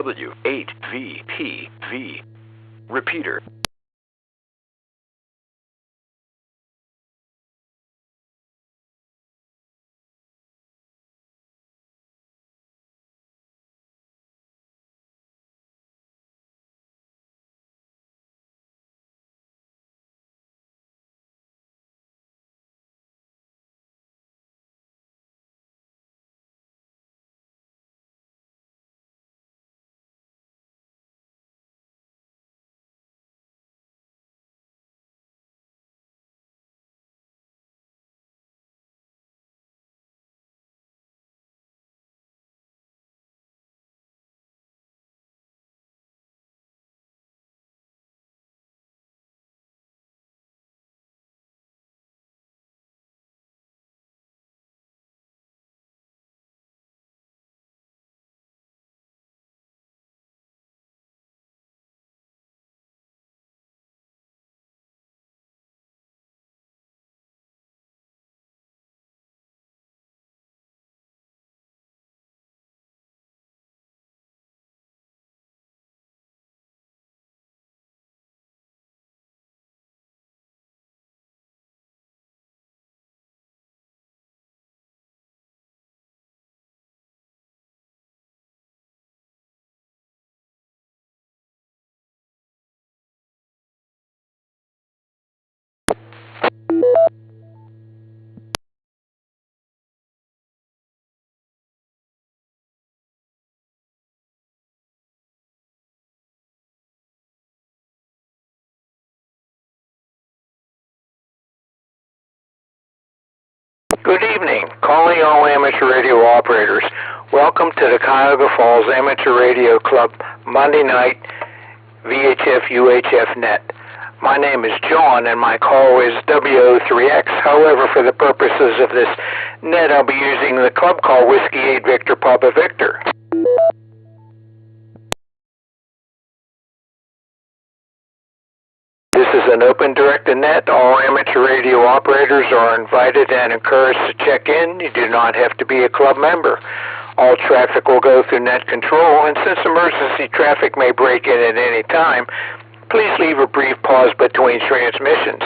W8VPV. Repeater. Good evening. Calling all amateur radio operators. Welcome to the Cuyahoga Falls Amateur Radio Club Monday night VHF UHF net. My name is John and my call is W03X. However, for the purposes of this net, I'll be using the club call Whiskey 8 Victor Papa Victor. This is an open directed net. All amateur radio operators are invited and encouraged to check in. You do not have to be a club member. All traffic will go through net control, and since emergency traffic may break in at any time, please leave a brief pause between transmissions.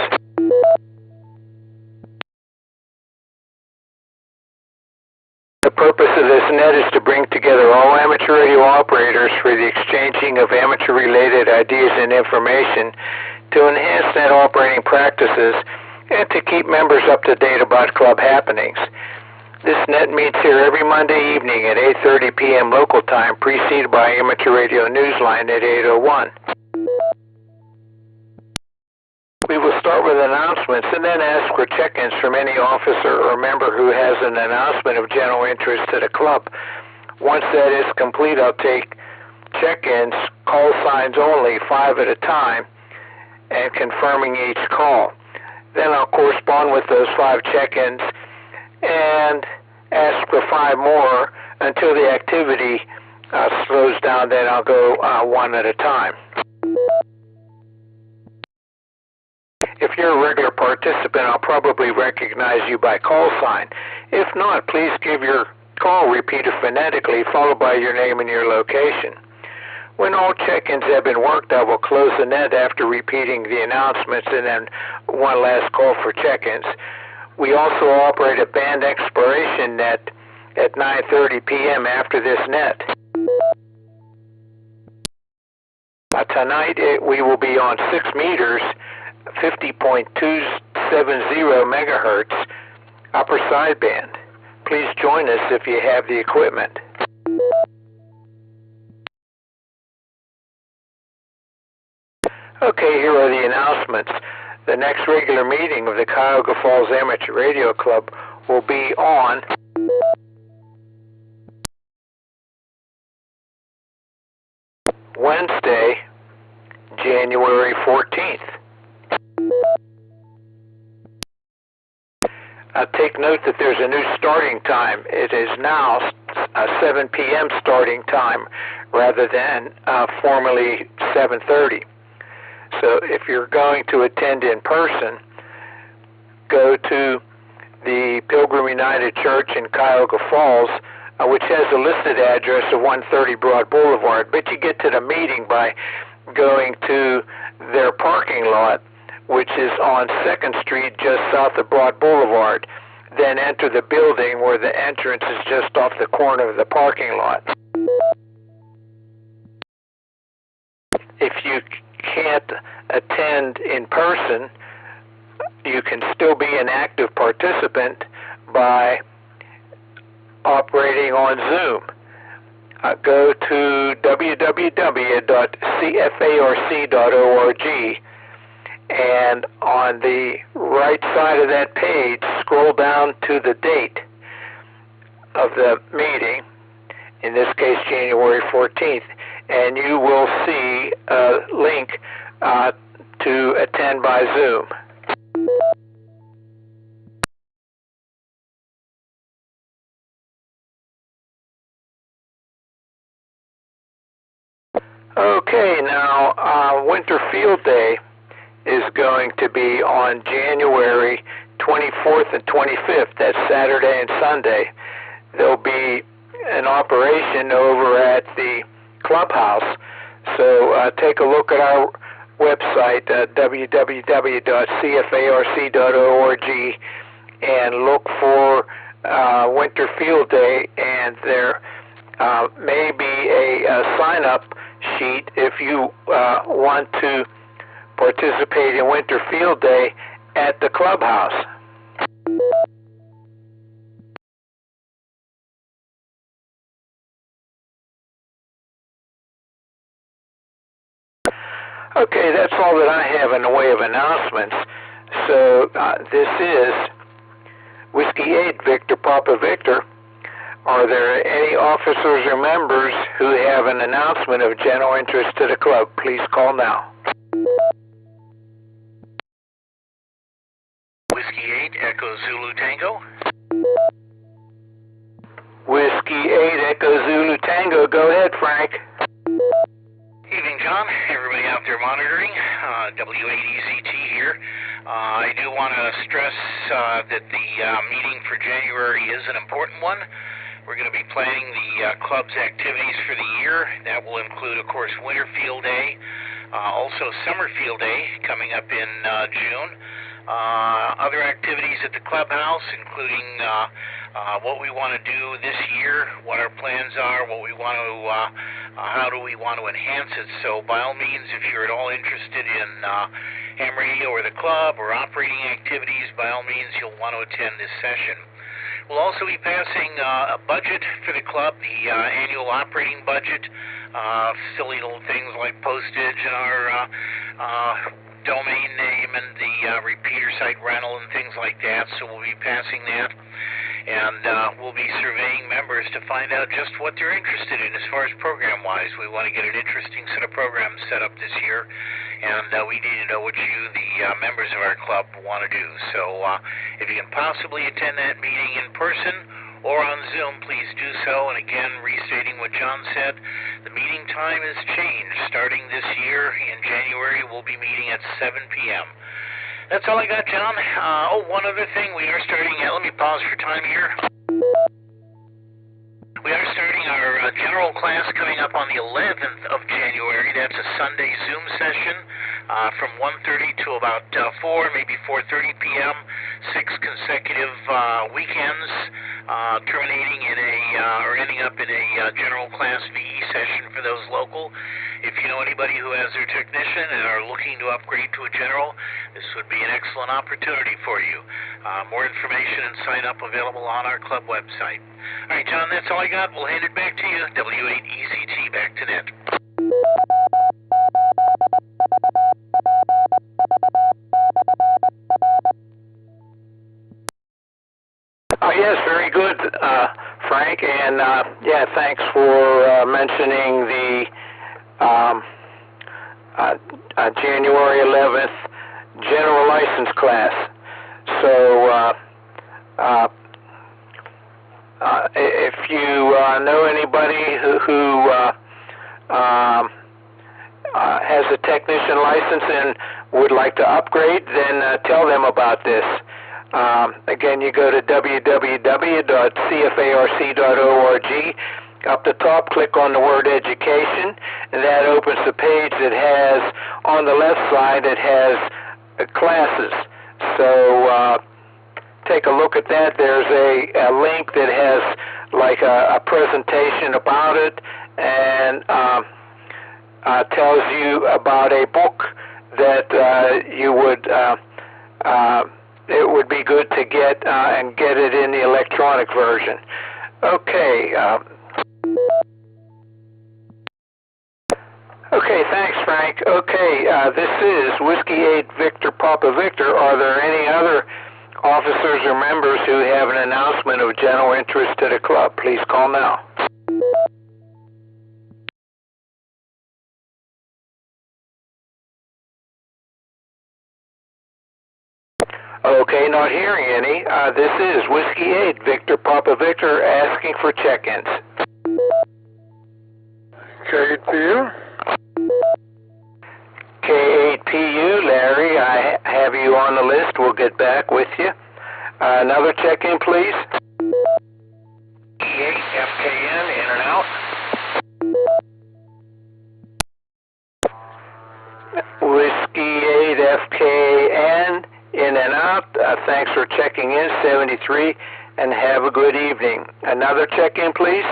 The purpose of this net is to bring together all amateur radio operators for the exchanging of amateur-related ideas and information to enhance net operating practices and to keep members up to date about club happenings. This net meets here every Monday evening at 8:30 p.m. local time, preceded by Amateur Radio Newsline at 8:01. We will start with announcements and then ask for check-ins from any officer or member who has an announcement of general interest to the club. Once that is complete, I'll take check-ins, call signs only, 5 at a time, and confirming each call. Then I'll correspond with those 5 check-ins and ask for 5 more until the activity slows down. Then I'll go 1 at a time. If you're a regular participant, I'll probably recognize you by call sign. If not, please give your call repeated phonetically, followed by your name and your location. When all check-ins have been worked, I will close the net after repeating the announcements and then one last call for check-ins. We also operate a band exploration net at 9:30 p.m. after this net. Tonight we will be on 6 meters, 50.270 megahertz, upper sideband. Please join us if you have the equipment. Okay, here are the announcements. The next regular meeting of the Cuyahoga Falls Amateur Radio Club will be on Wednesday, January 14th. Take note that there's a new starting time. It is now 7 p.m. starting time rather than formerly 7:30. So if you're going to attend in person, go to the Pilgrim United Church in Cuyahoga Falls, which has a listed address of 130 Broad Boulevard, but you get to the meeting by going to their parking lot, which is on 2nd Street just south of Broad Boulevard. Then enter the building where the entrance is just off the corner of the parking lot. If you can't attend in person, you can still be an active participant by operating on Zoom. Go to www.cfarc.org, and on the right side of that page, scroll down to the date of the meeting, in this case January 14th, and you will see a link to attend by Zoom. Okay, now Winter Field Day is going to be on January 24th and 25th. That's Saturday and Sunday. There'll be an operation over at the clubhouse. So take a look at our website, www.cfarc.org, and look for Winter Field Day, and there may be a sign-up sheet if you want to participate in Winter Field Day at the clubhouse. Okay, that's all that I have in the way of announcements. So this is Whiskey 8, Victor Papa Victor. Are there any officers or members who have an announcement of general interest to the club? Please call now. Whiskey 8, Echo Zulu Tango. Whiskey 8, Echo Zulu Tango. Go ahead, Frank. Evening, John. Everybody out there monitoring. W8EZT here. I do want to stress that the meeting for January is an important one. We're going to be planning the club's activities for the year. That will include, of course, Winter Field Day, also Summer Field Day coming up in June. Other activities at the clubhouse, including what we want to do this year, what our plans are, what we want to, how do we want to enhance it. So by all means, if you're at all interested in ham radio or the club or operating activities, by all means, you'll want to attend this session. We'll also be passing a budget for the club, the annual operating budget, silly little things like postage and our domain name and the repeater site rental and things like that. So we'll be passing that, and we'll be surveying members to find out just what they're interested in as far as program-wise. We want to get an interesting set of programs set up this year, and we need to know what you, the members of our club, want to do. So if you can possibly attend that meeting in person or on Zoom, please do so. And again, restating what John said, the meeting time has changed. Starting this year in January, we'll be meeting at 7 p.m. That's all I got, John. One other thing. We are starting, let me pause for time here. We are starting our general class coming up on the 11th of January. That's a Sunday Zoom session from 1:30 to about 4, maybe 4:30 p.m., 6 consecutive weekends, terminating in or ending up in a general class VE session for those local. If you know anybody who has their technician and are looking to upgrade to a general, this would be an excellent opportunity for you. More information and sign up available on our club website. All right, John, that's all I got. We'll hand it back to you. W8EZT, back to net. Yes, very good, Frank, and yeah, thanks for mentioning the January 11th general license class. So if you know anybody who has a technician license and would like to upgrade, then tell them about this. Again, you go to www.cfarc.org. Up the top, click on the word education, and that opens the page that has, on the left side, it has classes. So take a look at that. There's a link that has like a presentation about it, and tells you about a book that you would it would be good to get and get it in the electronic version. Okay. Okay, thanks, Frank. Okay, this is Whiskey 8 Victor Papa Victor. Are there any other officers or members who have an announcement of general interest to the club? Please call now. Okay, not hearing any. This is Whiskey 8 Victor Papa Victor asking for check-ins. K8PU? K8PU, Larry, I have you on the list. We'll get back with you. Another check-in, please. E8FKN, in and out. Whiskey 8FKN, in and out. Thanks for checking in, 73, and have a good evening. Another check-in, please.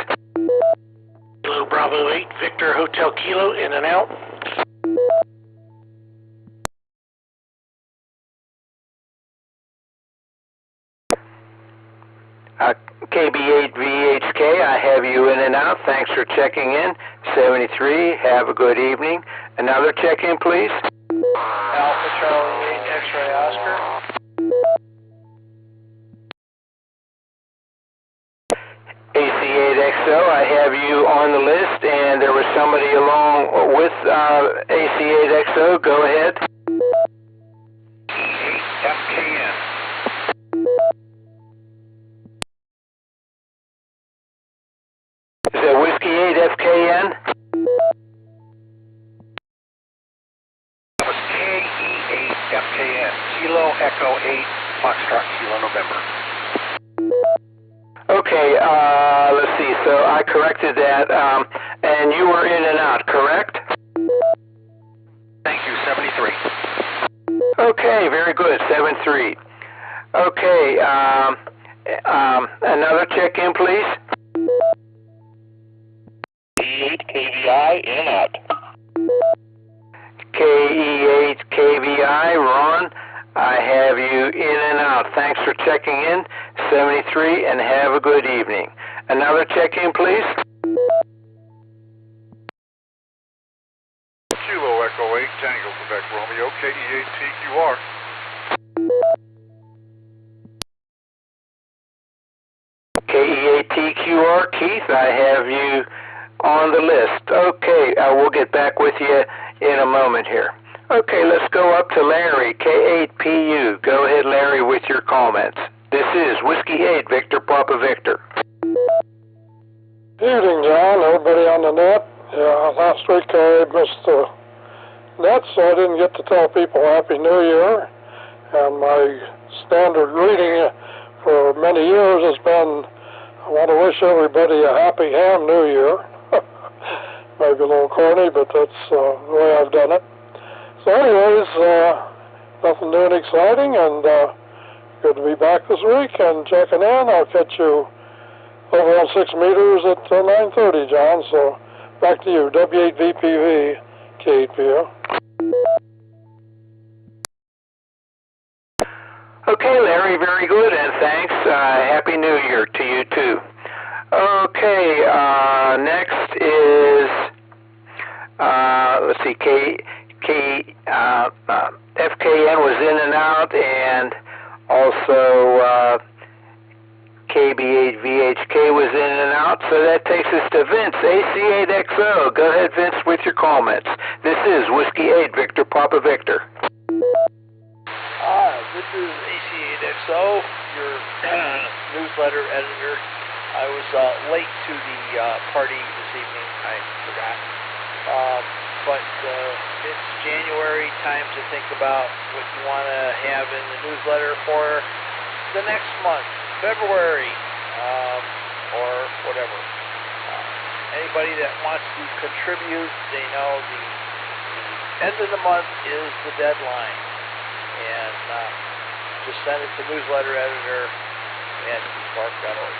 Kilo Bravo 8, Victor Hotel Kilo, in and out. KB8VHK, I have you in and out. Thanks for checking in. 73, have a good evening. Another check-in, please. Alpha Charlie 8, X-Ray Oscar. AC8XO, I have you on the list, and there was somebody along with AC8XO. Go ahead. E8FKN. Is that Whiskey 8FKN? KE8FKN. Kilo Echo 8, Foxtrot Kilo November. Okay, let's see. So I corrected that, and you were in and out, correct? Thank you, 73. Okay, very good, 7-3. Okay, another check-in, please. E8KVI, in and out. KE8KVI, Ron, I have you in and out. Thanks for checking in, 73, and have a good evening. Another check-in, please. Kilo Echo 8, Tango Quebec Romeo, KE8TQR. KE8TQR, Keith, I have you on the list. Okay, we'll get back with you in a moment here. Okay, let's go up to Larry, K8PU. Go ahead, Larry, with your comments. This is Whiskey 8, Victor Papa Victor. Evening, John. Everybody on the net. Yeah, last week I missed the net, so I didn't get to tell people Happy New Year. And my standard greeting for many years has been, I want to wish everybody a happy ham New Year. Maybe a little corny, but that's the way I've done it. So anyways, nothing new and exciting, and good to be back this week and checking in. I'll catch you over on 6 meters at 9:30, John. So back to you, W8VPV, K8PU. Okay, Larry, very good, and thanks. Happy New Year to you, too. Okay, next is, let's see, FKN was in and out, and also KB8VHK was in and out, so that takes us to Vince, AC8XO. Go ahead, Vince, with your comments. This is Whiskey 8, Victor Papa Victor. This is AC8XO, your newsletter editor. I was late to the party this evening. I forgot. But it's January, time to think about what you want to have in the newsletter for the next month, February, or whatever. Anybody that wants to contribute, they know the end of the month is the deadline. And just send it to newsletter editor at spark.org.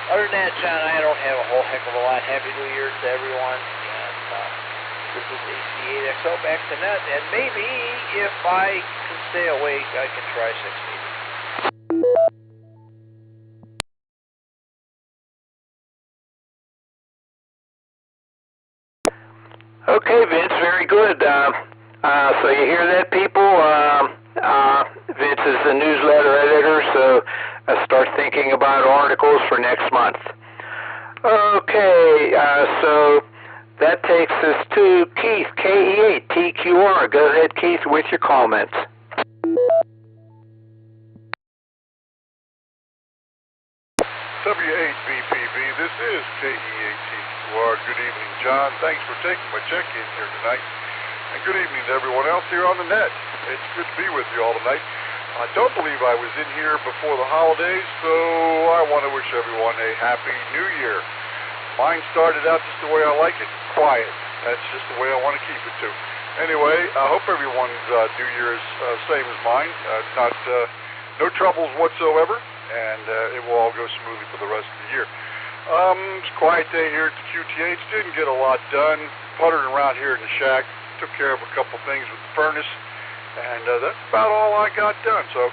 Other than that, John, I don't have a whole heck of a lot. Happy New Year to everyone. And this is AC8XO back to net. And maybe if I can stay awake, I can try 6 meters. Okay, Vince, very good. So you hear that, people? Vince is the newsletter editor, so start thinking about articles for next month. Okay, so that takes us to Keith, KE8TQR. Go ahead, Keith, with your comments. W8VPV, this is KE8TQR. Good evening, John. Thanks for taking my check-in here tonight. And good evening to everyone else here on the net. It's good to be with you all tonight. I don't believe I was in here before the holidays, so I want to wish everyone a Happy New Year. Mine started out just the way I like it, quiet. That's just the way I want to keep it to. Anyway, I hope everyone's New Year is same as mine. No troubles whatsoever, and it will all go smoothly for the rest of the year. It's a quiet day here at the QTH. Didn't get a lot done. Puttered around here in the shack. Took care of a couple things with the furnace, and that's about all I got done. So,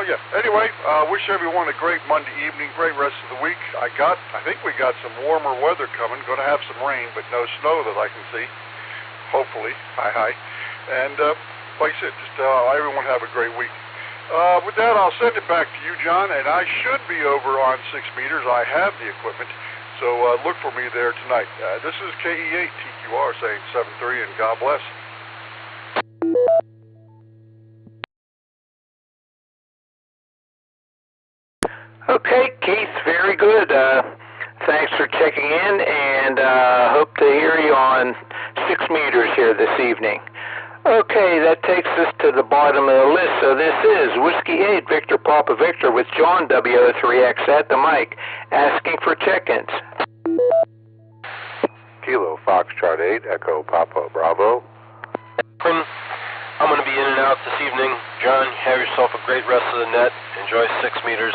yeah. Anyway, wish everyone a great Monday evening, great rest of the week. I think we got some warmer weather coming. Going to have some rain, but no snow that I can see. Hopefully. Hi. And like I said, just everyone have a great week. With that, I'll send it back to you, John, and I should be over on 6 meters. I have the equipment. So look for me there tonight. This is KE8TQR saying 7-3, and God bless. Okay, Keith, very good. Thanks for checking in, and hope to hear you on 6 meters here this evening. Okay, that takes us to the bottom of the list. So this is Whiskey 8, Victor Papa Victor, with John W03X at the mic, asking for check-ins. Kilo Foxtrot 8, Echo Papa Bravo. I'm going to be in and out this evening. John, have yourself a great rest of the net. Enjoy 6 meters,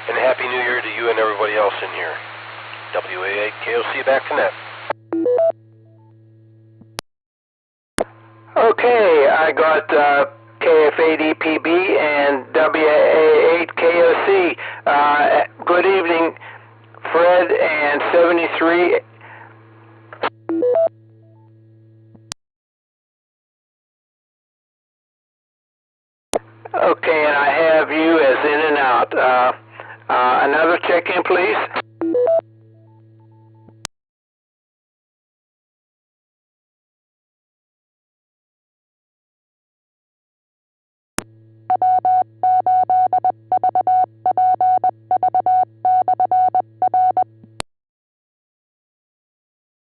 and Happy New Year to you and everybody else in here. WA8 KOC back to net. Okay, I got KF8EPB and WA8KOC. Good evening, Fred and 73. Okay, and I have you as in and out. Another check-in, please.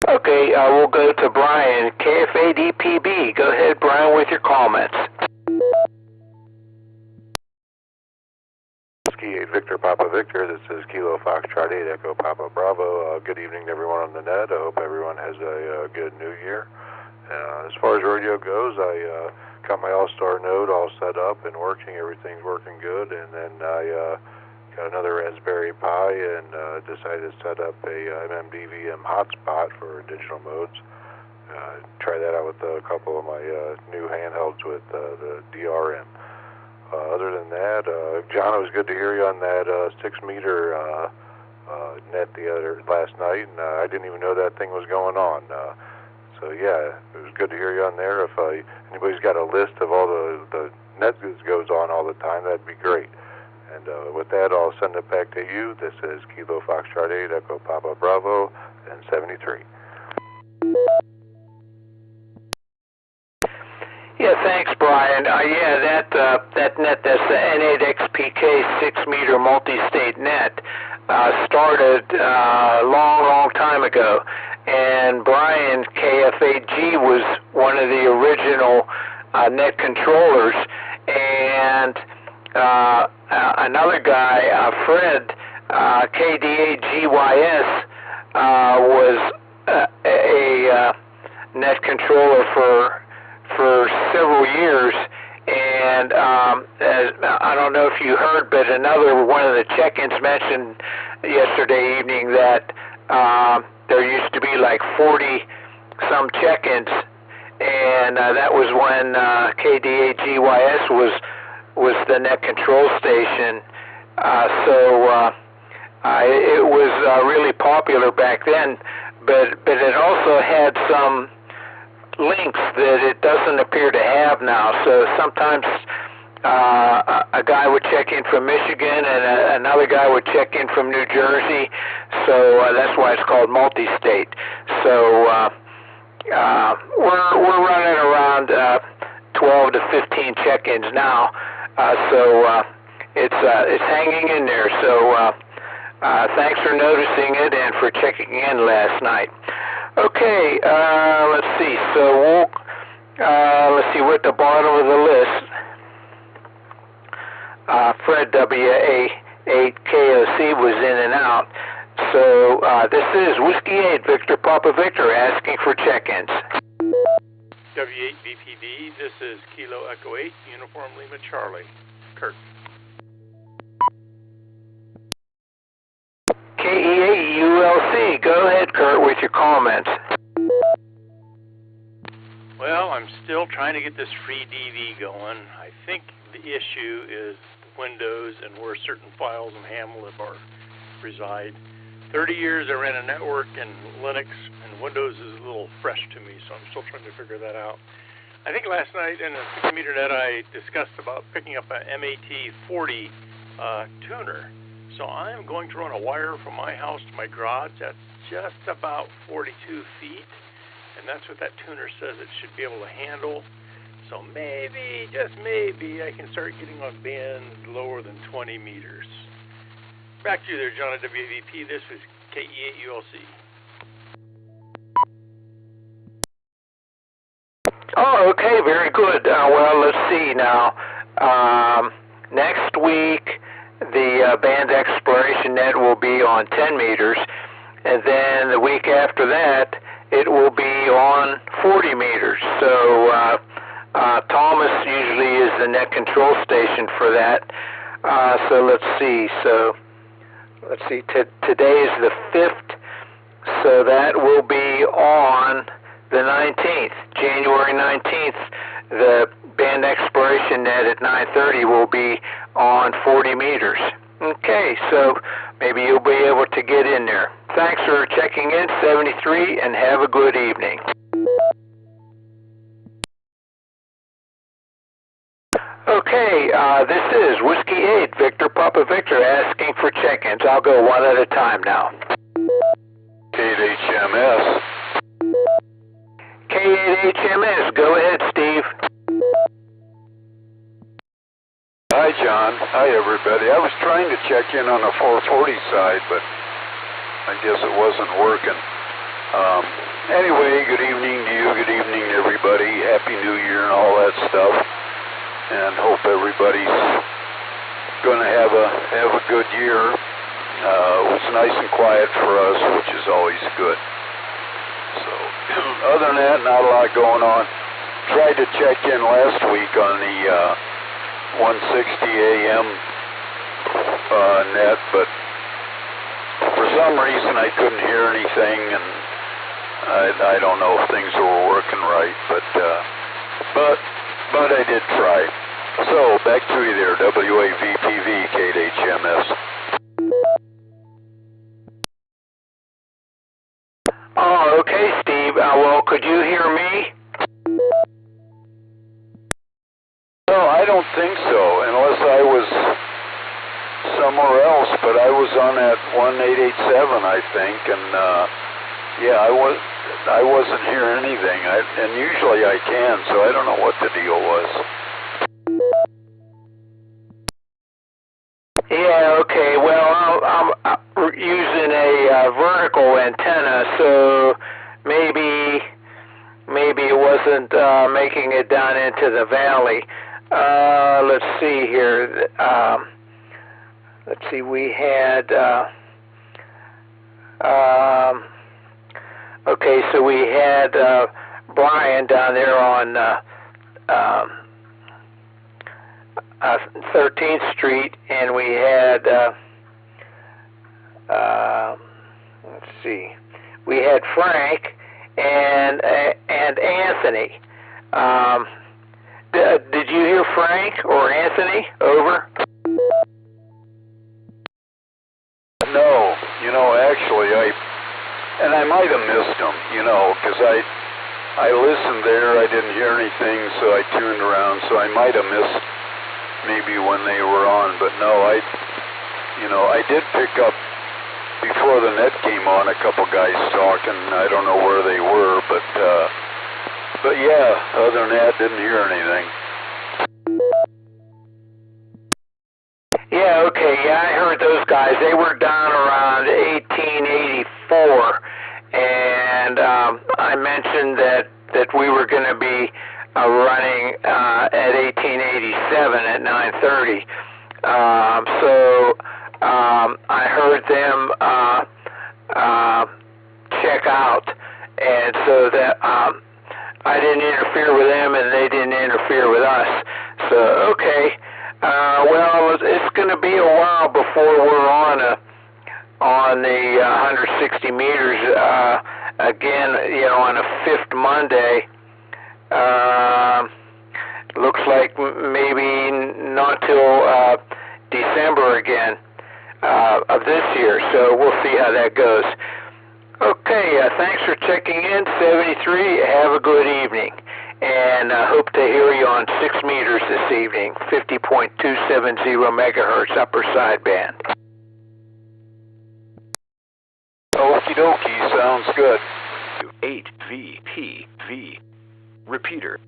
Okay, we'll go to Brian, KF8EPB. Go ahead, Brian, with your comments. Whiskey 8, Victor Papa Victor. This is Kilo Foxtrot 8, Echo Papa Bravo. Good evening to everyone on the net. I hope everyone has a good New Year. As far as radio goes, I got my All-Star node all set up and working. Everything's working good. And then I got another Raspberry Pi and decided to set up a MMDVM hotspot for digital modes. Try that out with a couple of my new handhelds with the DRM. Other than that, John, it was good to hear you on that 6 meter net last night, and I didn't even know that thing was going on. So yeah, it was good to hear you on there. If anybody's got a list of all the net that goes on all the time, that'd be great. And with that, I'll send it back to you. This is Kilo Foxtrot 8, Echo Papa Bravo, and 73. Yeah, thanks, Brian. Yeah, that net, that's the N8XPK 6 meter multi-state net, started a long time ago. And Brian, KF8G, was one of the original net controllers. And another guy, Fred, KDAGYS, was a net controller for several years, and I don't know if you heard, but another one of the check-ins mentioned yesterday evening that there used to be like 40 some check-ins, and that was when KDAGYS was the net control station. So it was really popular back then, but it also had some links that it doesn't appear to have now. So sometimes a guy would check in from Michigan and another guy would check in from New Jersey. So that's why it's called multi-state. So we're running around 12 to 15 check-ins now. So it's hanging in there. So thanks for noticing it and for checking in last night. Okay, let's see. So let's see, we're at the bottom of the list. Fred W8VPV was in and out. So this is Whiskey 8 Victor Papa Victor asking for check-ins. W8VPV, this is Kilo Echo 8, Uniform Lima Charlie. Kurt. KE8ULC, go ahead, Kurt, with your comments. Well, I'm still trying to get this free DV going. I think the issue is Windows and where certain files in Hamlet reside. 30 years I ran a network in Linux, and Windows is a little fresh to me, so I'm still trying to figure that out. I think last night in the 6-meter net I discussed about picking up an MAT40 tuner. So I'm going to run a wire from my house to my garage. That's just about 42 feet, and that's what that tuner says it should be able to handle. So maybe, just maybe, I can start getting on bands lower than 20 meters. Back to you there, John at WAVP. This is KE8ULC. Oh, okay, very good. Well, let's see now. Next week, the band exploration net will be on 10 meters, and then the week after that, it will be on 40 meters. So Thomas usually is the net control station for that. So let's see. Today is the 5th, so that will be on the 19th, January 19th. The band exploration net at 9:30 will be on 40 meters. Okay, so maybe you'll be able to get in there. Thanks for checking in, 73, and have a good evening. Okay, this is Whiskey 8, Victor Papa Victor, asking for check-ins. I'll go one at a time now. K8HMS. K8HMS, go ahead, Steve. Hi, John. Hi, everybody. I was trying to check in on the 440 side, but I guess it wasn't working. Anyway, good evening to you. Good evening to everybody. Happy New Year and all that stuff. And hope everybody's going to have a good year. It was nice and quiet for us, which is always good. So, other than that, not a lot going on. Tried to check in last week on the 160 AM net, but for some reason I couldn't hear anything, and I don't know if things were working right, but I did try. So back to you there, WAVPV, K8HMS. Oh, okay, Steve. Well, could you hear me? No, I don't think so, unless I was somewhere else, but I was on that 1887, I think, and yeah, I wasn't hearing anything, and usually I can, so I don't know what the deal was. Yeah, okay, well, I'm using a vertical antenna, so maybe it wasn't making it down into the valley. Let's see here. Let's see, we had, okay, so we had Brian down there on 13th Street, and we had, let's see, we had Frank and Anthony. Did you hear Frank or Anthony? Over. No, actually, I might have missed them, because I listened there, I didn't hear anything, so I tuned around, so I might have missed maybe when they were on, but no, I did pick up, before the net came on, a couple guys talking, I don't know where they were, but yeah, other than that, didn't hear anything. Yeah, okay, yeah, I heard those guys. They were down around 1884, and I mentioned that we were going to be running at 1887 at 9:30. So I heard them check out, and so that I didn't interfere with them, and they didn't interfere with us. So, okay. Well, it's going to be a while before we're on the 160 meters again. On a fifth Monday. Looks like maybe not till December again of this year. So we'll see how that goes. Okay. Thanks for checking in, 73. Have a good evening. And I hope to hear you on 6 meters this evening, 50.270 megahertz upper sideband. Okie dokie, sounds good. W8VPV. Repeater.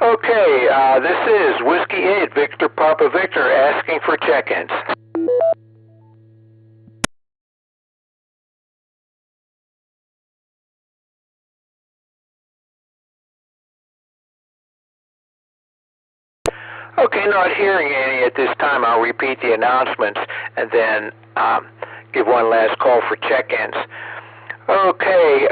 Okay, this is Whiskey 8, Victor Papa Victor, asking for check-ins. Okay, not hearing any at this time. I'll repeat the announcements and then give one last call for check-ins. Okay.